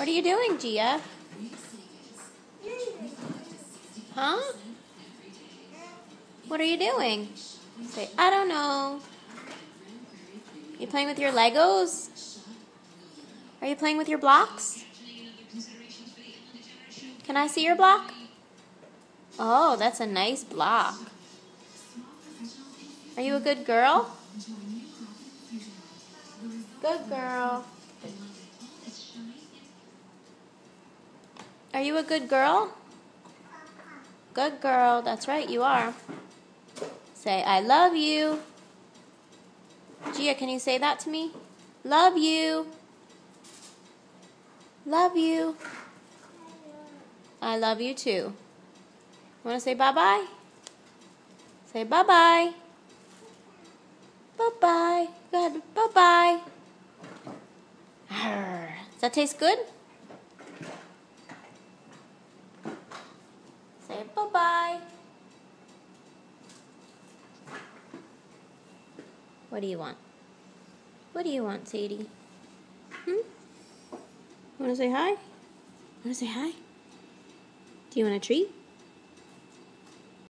What are you doing, Gia? Huh? What are you doing? Say, I don't know. You playing with your Legos? Are you playing with your blocks? Can I see your block? Oh, that's a nice block. Are you a good girl? Good girl. Are you a good girl? Good girl. That's right, you are. Say, I love you. Gia, can you say that to me? Love you. Love you. I love you too. Want to say bye-bye? Say bye-bye. Bye-bye. Good. Bye-bye. Does that taste good? Say bye-bye. What do you want? What do you want, Sadie? Want to say hi? Want to say hi? Do you want a treat?